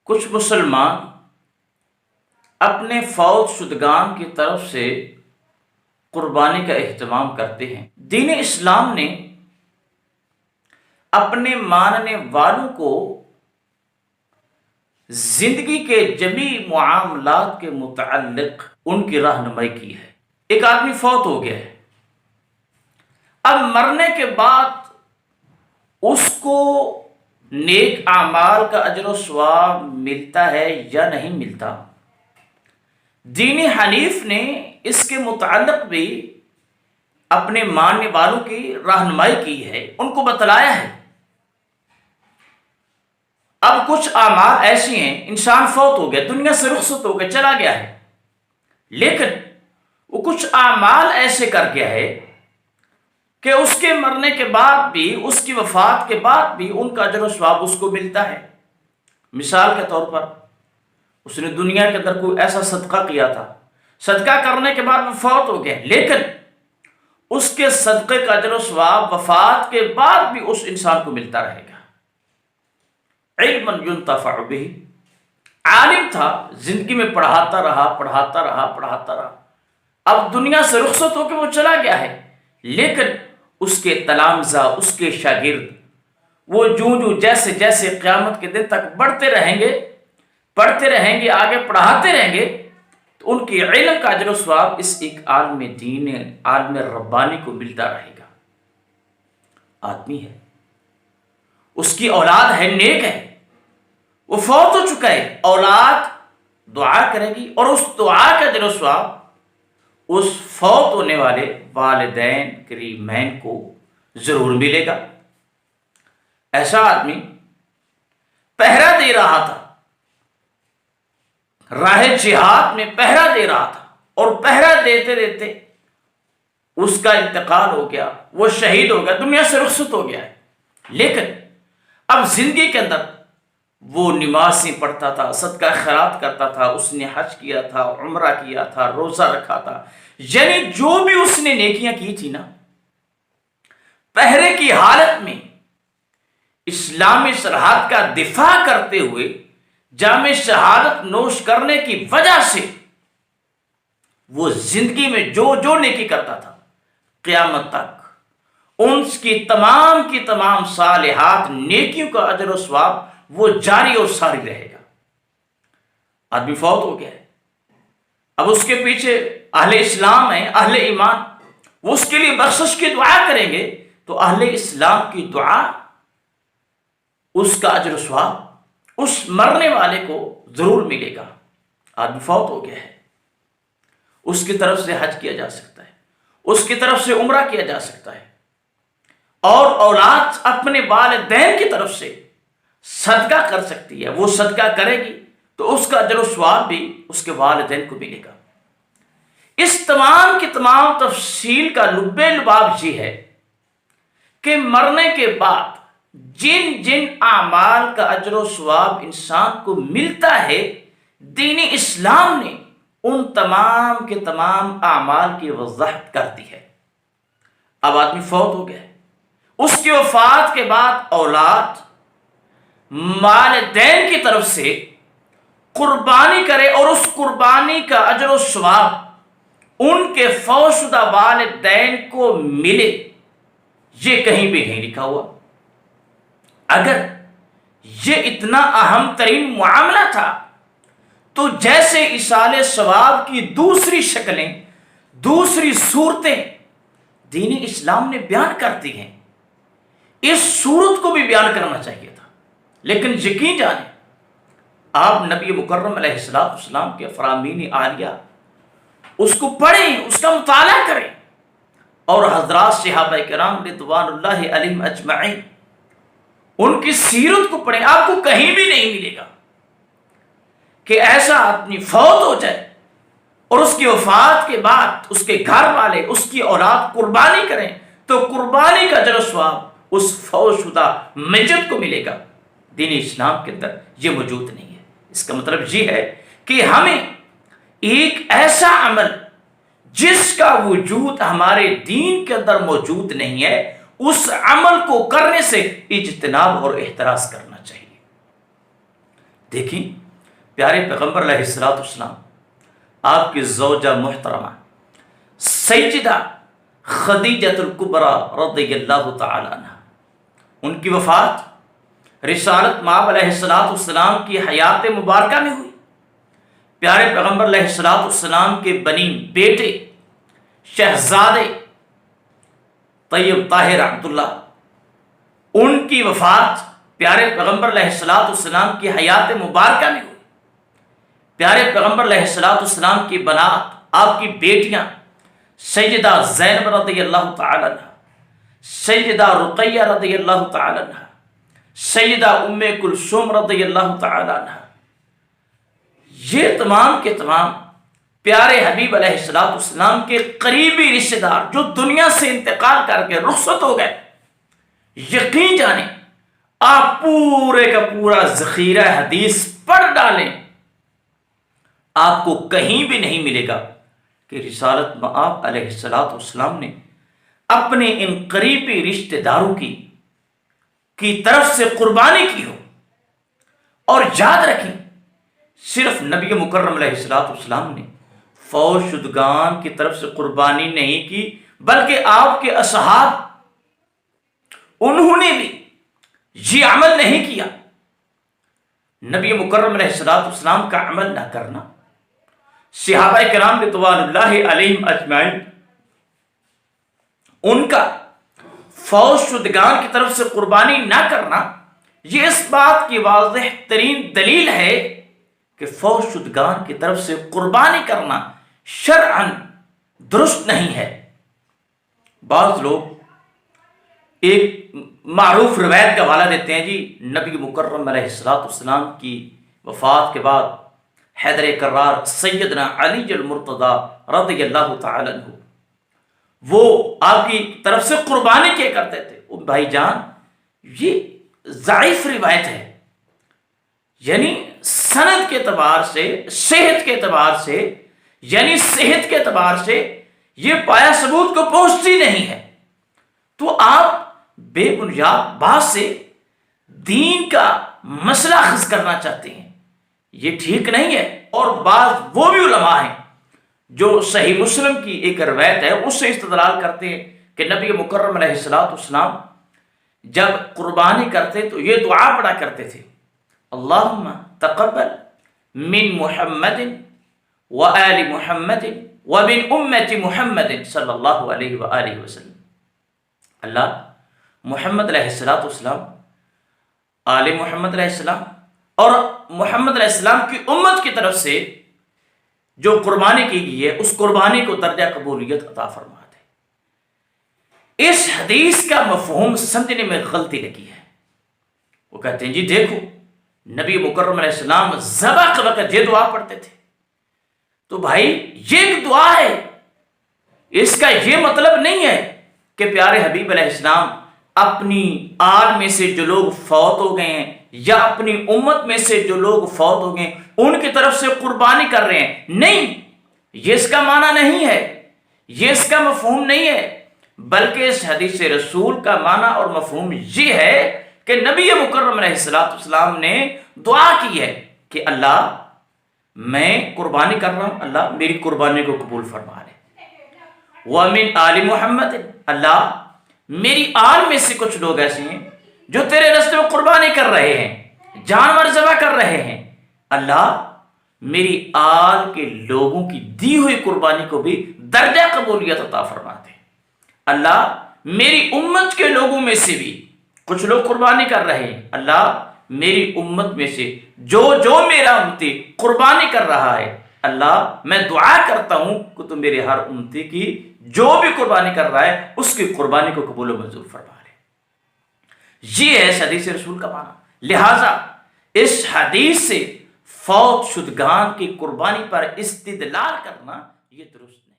کچھ مسلمان اپنے فوت شدگان کی طرف سے قربانی کا اہتمام کرتے ہیں۔ دین اسلام نے اپنے ماننے والوں کو زندگی کے جمیع معاملات کے متعلق ان کی رہنمائی کی ہے۔ ایک آدمی فوت ہو گیا ہے، اب مرنے کے بعد اس کو نیک اعمال کا اجر و ثواب ملتا ہے یا نہیں ملتا؟ دین حنیف نے اس کے متعلق بھی اپنے ماننے والوں کی رہنمائی کی ہے، ان کو بتلایا ہے۔ اب کچھ اعمال ایسی ہیں، انسان فوت ہو گیا، دنیا سے رخصت ہو گیا، چلا گیا ہے، لیکن وہ کچھ اعمال ایسے کر گیا ہے کہ اس کے مرنے کے بعد بھی، اس کی وفات کے بعد بھی ان کا اجر و ثواب اس کو ملتا ہے۔ مثال کے طور پر اس نے دنیا کے اندر کوئی ایسا صدقہ کیا تھا، صدقہ کرنے کے بعد وہ فوت ہو گیا، لیکن اس کے صدقے کا اجر و ثواب وفات کے بعد بھی اس انسان کو ملتا رہے گا۔ علما ينتفع به، عالم تھا، زندگی میں پڑھاتا رہا، اب دنیا سے رخصت ہو کے وہ چلا گیا ہے، لیکن اس کے تلامذہ، اس کے شاگرد، وہ جو جیسے جیسے قیامت کے دن تک بڑھتے رہیں گے، آگے پڑھاتے رہیں گے، تو ان کے علم کا اجر و ثواب اس ایک عالم دین، عالم ربانی کو ملتا رہے گا۔ آدمی ہے، اس کی اولاد ہے، نیک ہے، وہ فوت ہو چکا ہے، اولاد دعا کرے گی اور اس دعا کا اجر و ثواب اس فوت ہونے والے والدین کریمین کو ضرور ملے گا۔ ایسا آدمی پہرا دے رہا تھا، راہ جہاد میں پہرا دے رہا تھا، اور پہرا دیتے دیتے اس کا انتقال ہو گیا، وہ شہید ہو گیا، دنیا سے رخصت ہو گیا ہے، لیکن اب زندگی کے اندر وہ نمازیں پڑھتا تھا، صدقہ خیرات کرتا تھا، اس نے حج کیا تھا، عمرہ کیا تھا، روزہ رکھا تھا، یعنی جو بھی اس نے نیکیاں کی تھی نا، پہرے کی حالت میں اسلامی سرحد کا دفاع کرتے ہوئے جامِ شہادت نوش کرنے کی وجہ سے وہ زندگی میں جو نیکی کرتا تھا، قیامت تک ان کی تمام صالحات، نیکیوں کا اجر و ثواب وہ جاری اور ساری رہے گا۔ آدمی فوت ہو گیا ہے، اب اس کے پیچھے اہل اسلام ہیں، اہل ایمان، وہ اس کے لیے بخشش کی دعا کریں گے، تو اہل اسلام کی دعا، اس کا اجر و ثواب اس مرنے والے کو ضرور ملے گا۔ آدمی فوت ہو گیا ہے، اس کی طرف سے حج کیا جا سکتا ہے، اس کی طرف سے عمرہ کیا جا سکتا ہے، اور اولاد اپنے والدین کی طرف سے صدقہ کر سکتی ہے، وہ صدقہ کرے گی تو اس کا اجر و ثواب بھی اس کے والدین کو ملے گا۔ اس تمام کی تمام تفصیل کا لب لباب یہ ہے کہ مرنے کے بعد جن اعمال کا اجر و ثواب انسان کو ملتا ہے، دین اسلام نے ان تمام کے تمام اعمال کی وضاحت کر دی ہے۔ اب آدمی فوت ہو گیا، اس کی وفات کے بعد اولاد والدین کی طرف سے قربانی کرے اور اس قربانی کا اجر و ثواب ان کے فوت شدہ والدین کو ملے، یہ کہیں بھی نہیں لکھا ہوا۔ اگر یہ اتنا اہم ترین معاملہ تھا تو جیسے ایصال ثواب کی دوسری شکلیں، دوسری صورتیں دین اسلام نے بیان کرتی ہیں، اس صورت کو بھی بیان کرنا چاہیے تھا، لیکن یقین جانیں آپ نبی مکرم علیہ السلام کے فرامین عالیہ اس کو پڑھیں، اس کا مطالعہ کریں، اور حضرات صحابہ کرام رضوان اللہ علیہم اجمعین ان کی سیرت کو پڑھیں، آپ کو کہیں بھی نہیں ملے گا کہ ایسا آدمی فوت ہو جائے اور اس کی وفات کے بعد اس کے گھر والے، اس کی اولاد قربانی کریں تو قربانی کا اجر و ثواب اس فوت شدہ میت کو ملے گا۔ دین اسلام کے اندر یہ موجود نہیں ہے۔ اس کا مطلب یہ ہے کہ ہمیں ایک ایسا عمل جس کا وجود ہمارے دین کے اندر موجود نہیں ہے، اس عمل کو کرنے سے اجتناب اور احتراز کرنا چاہیے۔ دیکھیں پیارے پیغمبر علیہ الصلوۃ والسلام، آپ کی زوجہ محترمہ سیدہ خدیجۃ الکبریٰ رضی اللہ تعالی عنہ، ان کی وفات رسالت مآب علیہ الصلوۃ والسلام کی حیات مبارکہ میں ہوئی۔ پیارے پیغمبر علیہ الصلوۃ والسلام کے بنی بیٹے شہزادے طیب طاہر عبداللہ، ان کی وفات پیارے پیغمبر علیہ الصلوۃ والسلام کی حیات مبارکہ میں ہوئی۔ پیارے پیغمبر علیہ الصلوۃ والسلام کی بنات، آپ کی بیٹیاں سیدہ زینب رضی اللہ تعالی عنہ، سیدہ رقیہ رضی اللہ تعالی عنہ، سیدہ ام کلثوم رضی اللہ تعالی عنہ، یہ تمام کے تمام پیارے حبیب علیہ الصلوۃ والسلام کے قریبی رشتہ دار جو دنیا سے انتقال کر کے رخصت ہو گئے۔ یقین جانیں آپ پورے کا پورا ذخیرہ حدیث پڑھ ڈالیں، آپ کو کہیں بھی نہیں ملے گا کہ رسالت مآب علیہ الصلوۃ والسلام نے اپنے ان قریبی رشتہ داروں کی طرف سے قربانی کی ہو۔ اور یاد رکھیں، صرف نبی مکرم علیہ الصلوۃ والسلام نے فوت شدگان کی طرف سے قربانی نہیں کی، بلکہ آپ کے اصحاب انہوں نے بھی یہ عمل نہیں کیا۔ نبی مکرم علیہ الصلوۃ والسلام کا عمل نہ کرنا، صحابہ کرام رضوان اللہ علیہم اجمعین ان کا فوت شدگان کی طرف سے قربانی نہ کرنا، یہ اس بات کی واضح ترین دلیل ہے کہ فوت شدگان کی طرف سے قربانی کرنا شرعاً درست نہیں ہے۔ بعض لوگ ایک معروف روایت کا حوالہ دیتے ہیں، جی نبی مکرم علیہ الصلوۃ والسلام کی وفات کے بعد حیدر کرار سیدنا علی المرتضیٰ رضی اللہ تعالی عنہ وہ آپ کی طرف سے قربانی کیا کرتے تھے۔ بھائی جان، یہ ضعیف روایت ہے، یعنی سند کے اعتبار سے، صحت کے اعتبار سے، صحت کے اعتبار سے یہ پایا ثبوت کو پہنچتی نہیں ہے۔ تو آپ بے بنیاد بات سے دین کا مسئلہ اخذ کرنا چاہتے ہیں، یہ ٹھیک نہیں ہے۔ اور بعض وہ بھی علماء ہیں جو صحیح مسلم کی ایک روایت ہے اس سے استدلال کرتے ہیں کہ نبی مکرم علیہ الصلوۃ والسلام جب قربانی کرتے تو یہ دعا پڑھا کرتے تھے، اللہم تقبل من محمد وآل محمد ومن امت محمد صلی اللہ علیہ وآلہ وسلم۔ اللہ محمد علیہ الصلوۃ والسلام، آل محمد علیہ السلام اور محمد علیہ السلام کی امت کی طرف سے جو قربانی کی گئی ہے اس قربانی کو درجہ قبولیت عطا فرما دے۔ اس حدیث کا مفہوم سمجھنے میں غلطی لگی ہے۔ وہ کہتے ہیں جی دیکھو نبی مکرم علیہ السلام ذبح کے وقت یہ دعا پڑھتے تھے، تو بھائی یہ بھی دعا ہے، اس کا یہ مطلب نہیں ہے کہ پیارے حبیب علیہ السلام اپنی آل میں سے جو لوگ فوت ہو گئے ہیں یا اپنی امت میں سے جو لوگ فوت ہو گئے ہیں ان کی طرف سے قربانی کر رہے ہیں، نہیں، یہ اس کا معنی نہیں ہے، یہ اس کا مفہوم نہیں ہے، بلکہ اس حدیث رسول کا معنی اور مفہوم یہ ہے کہ نبی مکرم علیہ السلام نے دعا کی ہے کہ اللہ میں قربانی کر رہا ہوں، اللہ میری قربانی کو قبول فرما لے۔ وَمِنْ آلِ محمد، اللہ میری آل میں سے کچھ لوگ ایسے ہیں جو تیرے راستے میں قربانی کر رہے ہیں، جانور ذبح کر رہے ہیں، اللہ میری آل کے لوگوں کی دی ہوئی قربانی کو بھی درجہ قبولیت عطا فرما دے۔ اللہ میری امت کے لوگوں میں سے بھی کچھ لوگ قربانی کر رہے ہیں، اللہ میری امت میں سے جو میرا امتی قربانی کر رہا ہے، اللہ میں دعا کرتا ہوں کہ تو میرے ہر امتی کی جو بھی قربانی کر رہا ہے اس کی قربانی کو قبول و منظور فرما لے۔ یہ ہے اس حدیث رسول کا معنی۔ لہٰذا اس حدیث سے فوت شدگان کی قربانی پر استدلال کرنا یہ درست نہیں۔